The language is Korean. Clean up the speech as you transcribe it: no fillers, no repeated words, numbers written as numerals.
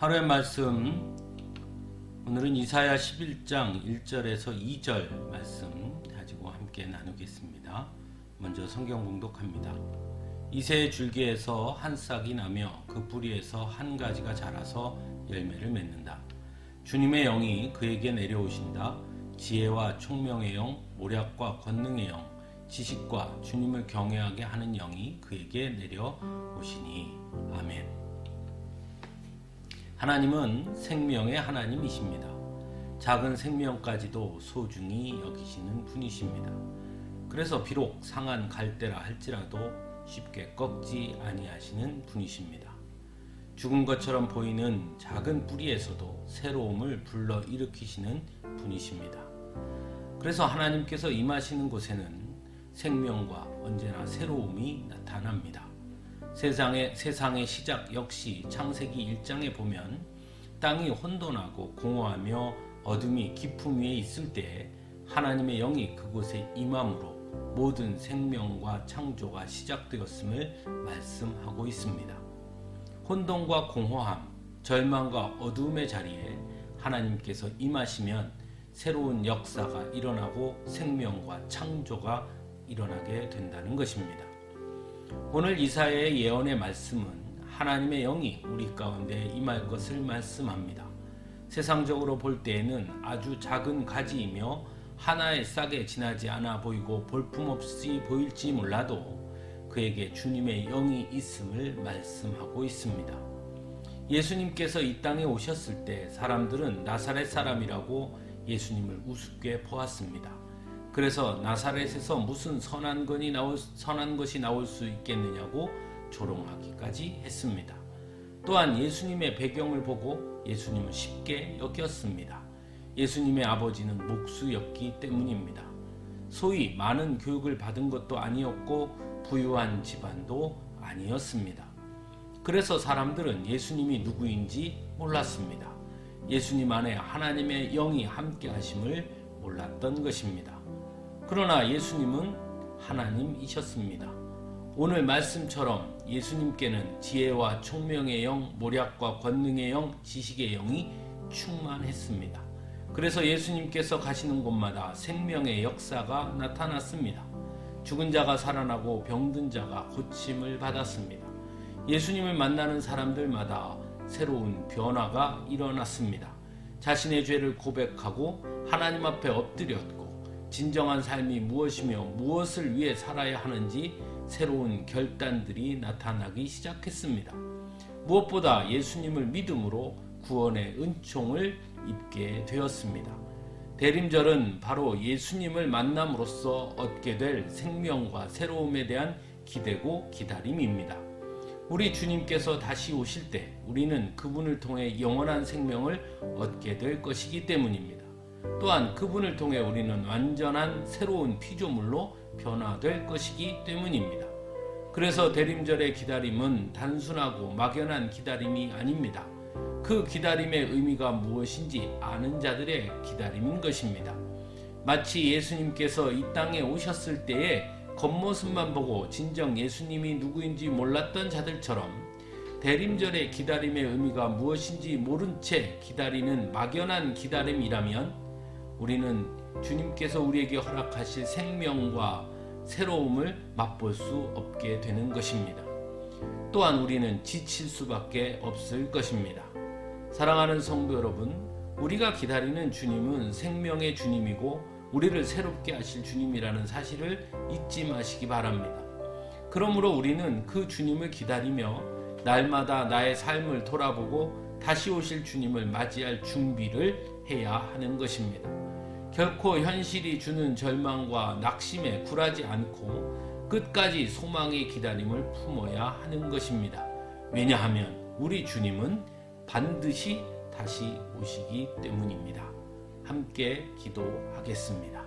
하루의 말씀, 오늘은 이사야 11장 1절에서 2절 말씀 가지고 함께 나누겠습니다. 먼저 성경 봉독합니다. 이새의 줄기에서 한 싹이 나며 그 뿌리에서 한 가지가 자라서 열매를 맺는다. 주님의 영이 그에게 내려오신다. 지혜와 총명의 영, 모략과 권능의 영, 지식과 주님을 경외하게 하는 영이 그에게 내려오시니. 아멘. 하나님은 생명의 하나님이십니다. 작은 생명까지도 소중히 여기시는 분이십니다. 그래서 비록 상한 갈대라 할지라도 쉽게 꺾지 아니하시는 분이십니다. 죽은 것처럼 보이는 작은 뿌리에서도 새로움을 불러일으키시는 분이십니다. 그래서 하나님께서 임하시는 곳에는 생명과 언제나 새로움이 나타납니다. 세상의 시작 역시 창세기 1장에 보면 땅이 혼돈하고 공허하며 어둠이 깊음 위에 있을 때에 하나님의 영이 그곳에 임함으로 모든 생명과 창조가 시작되었음을 말씀하고 있습니다. 혼돈과 공허함, 절망과 어두움의 자리에 하나님께서 임하시면 새로운 역사가 일어나고 생명과 창조가 일어나게 된다는 것입니다. 오늘 이사야의 예언의 말씀은 하나님의 영이 우리 가운데 임할 것을 말씀합니다. 세상적으로 볼 때에는 아주 작은 가지이며 하나의 싹에 지나지 않아 보이고 볼품없이 보일지 몰라도 그에게 주님의 영이 있음을 말씀하고 있습니다. 예수님께서 이 땅에 오셨을 때 사람들은 나사렛 사람이라고 예수님을 우습게 보았습니다. 그래서 나사렛에서 무슨 선한 것이 나올 수 있겠느냐고 조롱하기까지 했습니다. 또한 예수님의 배경을 보고 예수님을 쉽게 여겼습니다. 예수님의 아버지는 목수였기 때문입니다. 소위 많은 교육을 받은 것도 아니었고 부유한 집안도 아니었습니다. 그래서 사람들은 예수님이 누구인지 몰랐습니다. 예수님 안에 하나님의 영이 함께 하심을 몰랐던 것입니다. 그러나 예수님은 하나님이셨습니다. 오늘 말씀처럼 예수님께는 지혜와 총명의 영, 모략과 권능의 영, 지식의 영이 충만했습니다. 그래서 예수님께서 가시는 곳마다 생명의 역사가 나타났습니다. 죽은 자가 살아나고 병든 자가 고침을 받았습니다. 예수님을 만나는 사람들마다 새로운 변화가 일어났습니다. 자신의 죄를 고백하고 하나님 앞에 엎드렸고 진정한 삶이 무엇이며 무엇을 위해 살아야 하는지 새로운 결단들이 나타나기 시작했습니다. 무엇보다 예수님을 믿음으로 구원의 은총을 입게 되었습니다. 대림절은 바로 예수님을 만남으로써 얻게 될 생명과 새로움에 대한 기대고 기다림입니다. 우리 주님께서 다시 오실 때 우리는 그분을 통해 영원한 생명을 얻게 될 것이기 때문입니다. 또한 그분을 통해 우리는 완전한 새로운 피조물로 변화될 것이기 때문입니다. 그래서 대림절의 기다림은 단순하고 막연한 기다림이 아닙니다. 그 기다림의 의미가 무엇인지 아는 자들의 기다림인 것입니다. 마치 예수님께서 이 땅에 오셨을 때에 겉모습만 보고 진정 예수님이 누구인지 몰랐던 자들처럼 대림절의 기다림의 의미가 무엇인지 모른 채 기다리는 막연한 기다림이라면 우리는 주님께서 우리에게 허락하실 생명과 새로움을 맛볼 수 없게 되는 것입니다. 또한 우리는 지칠 수밖에 없을 것입니다. 사랑하는 성도 여러분, 우리가 기다리는 주님은 생명의 주님이고 우리를 새롭게 하실 주님이라는 사실을 잊지 마시기 바랍니다. 그러므로 우리는 그 주님을 기다리며 날마다 나의 삶을 돌아보고 다시 오실 주님을 맞이할 준비를 해야 하는 것입니다. 결코 현실이 주는 절망과 낙심에 굴하지 않고 끝까지 소망의 기다림을 품어야 하는 것입니다. 왜냐하면 우리 주님은 반드시 다시 오시기 때문입니다. 함께 기도하겠습니다.